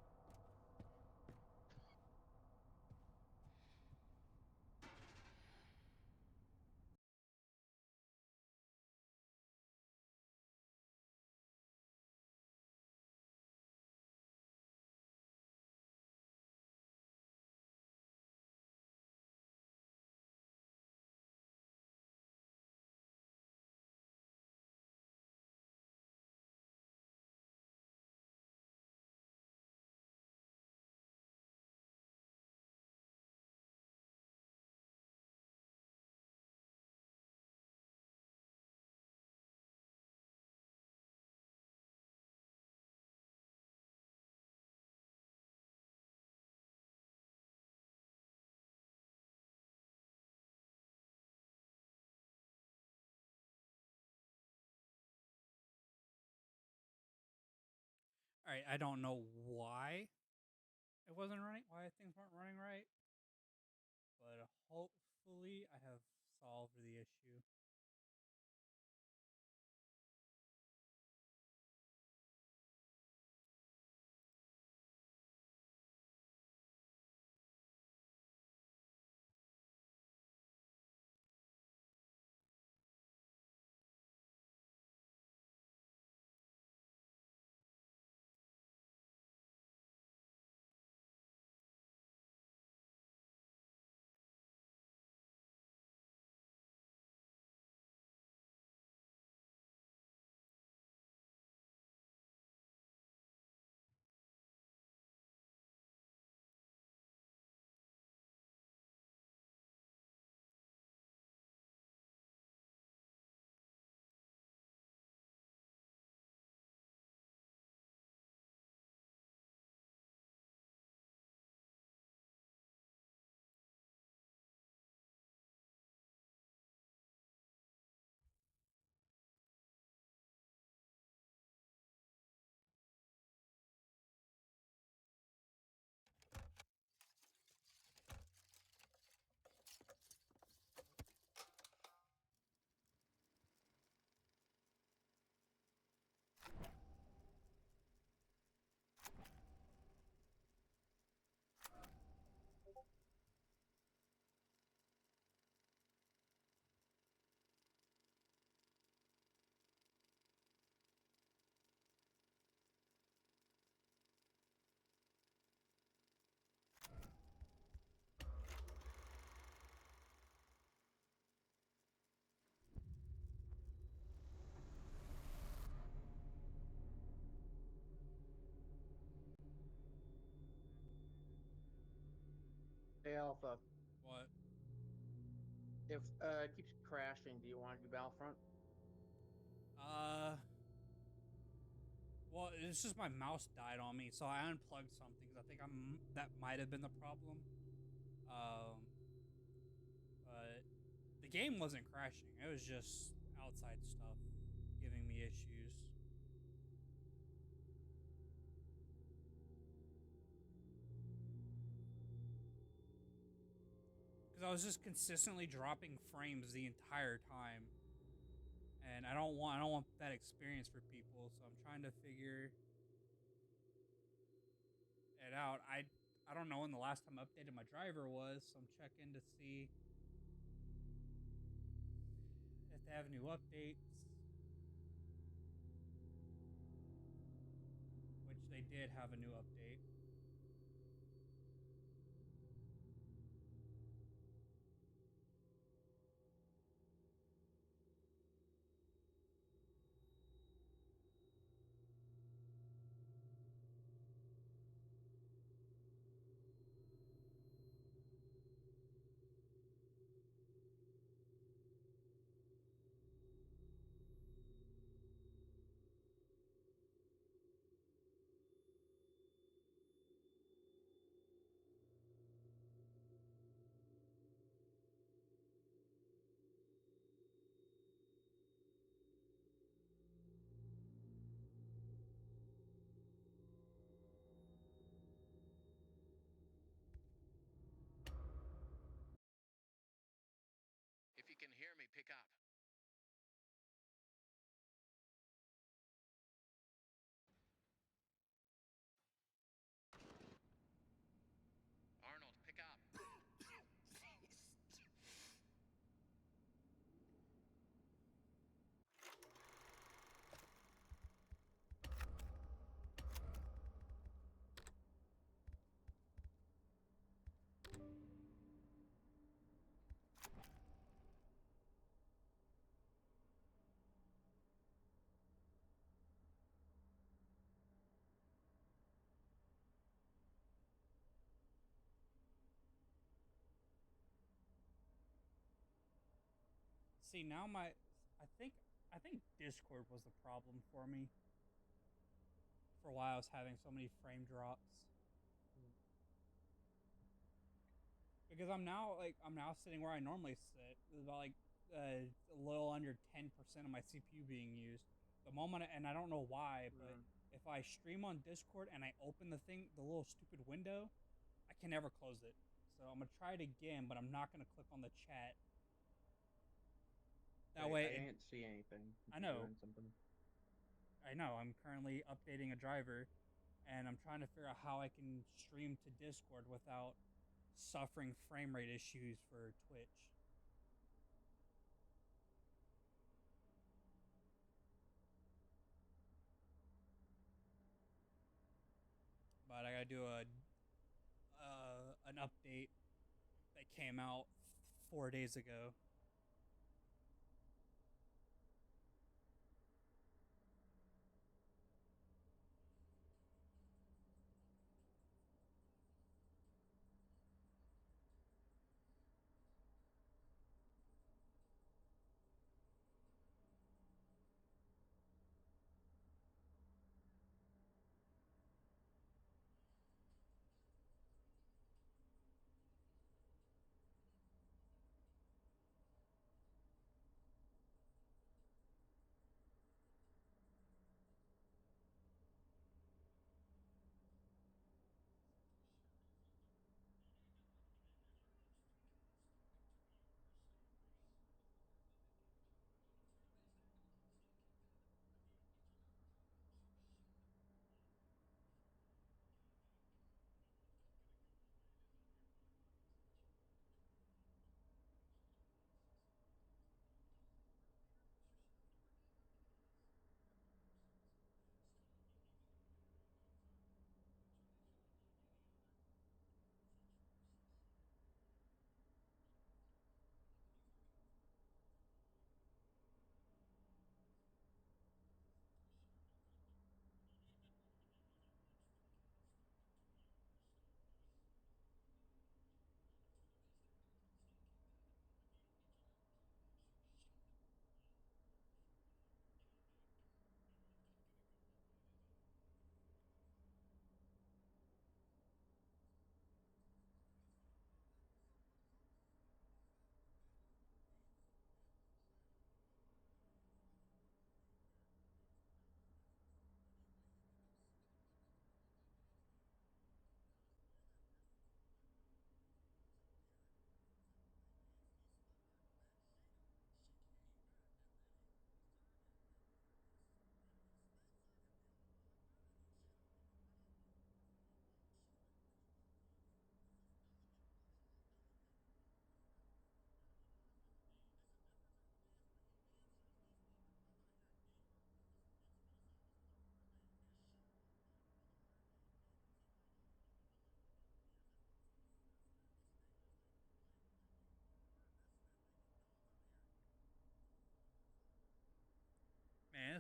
Alright, I don't know why it wasn't running, why things weren't running right. But hopefully I have solved the issue. Hey Alpha, What? if it keeps crashing, do you want to do Battlefront? Well, it's just my mouse died on me, so I unplugged something because I think that might have been the problem. But the game wasn't crashing. It was just outside stuff giving me issues. Because I was just consistently dropping frames the entire time, and I don't want that experience for people. So I'm trying to figure it out. I I don't know when the last time I updated my driver was, so I'm checking to see if they have new updates. Which they did have a new update. If you can hear me, pick up. Arnold, pick up. See, now I think I think Discord was the problem for me. For why I was having so many frame drops. Because I'm now sitting where I normally sit. There's about a little under 10% of my CPU being used. The moment, and I don't know why, but if I stream on Discord and I open the little stupid window, I can never close it. So I'm gonna try it again, but I'm not gonna click on the chat. That Wait, way, I can't see anything. I know. Doing something. I know. I'm currently updating a driver, and I'm trying to figure out how I can stream to Discord without suffering frame rate issues for Twitch. But I gotta do an update that came out 4 days ago.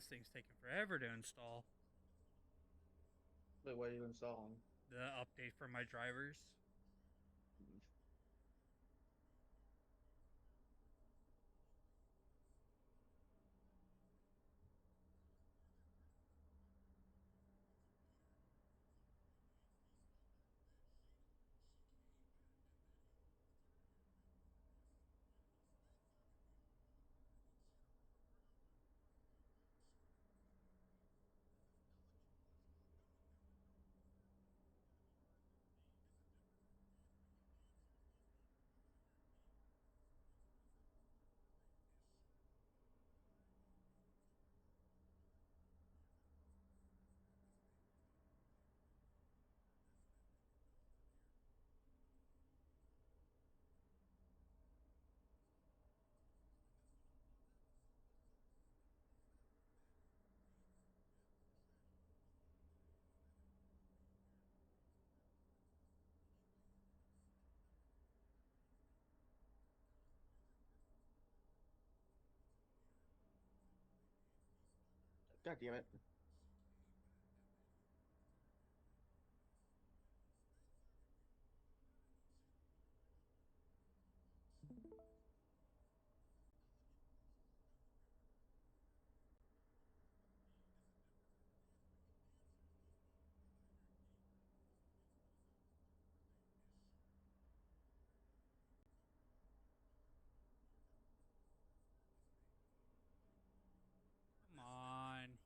this thing's taking forever to install. Wait, what are you installing? The update for my drivers. God damn it. Come on.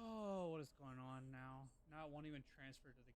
Oh, what is going on now? Now it won't even transfer to the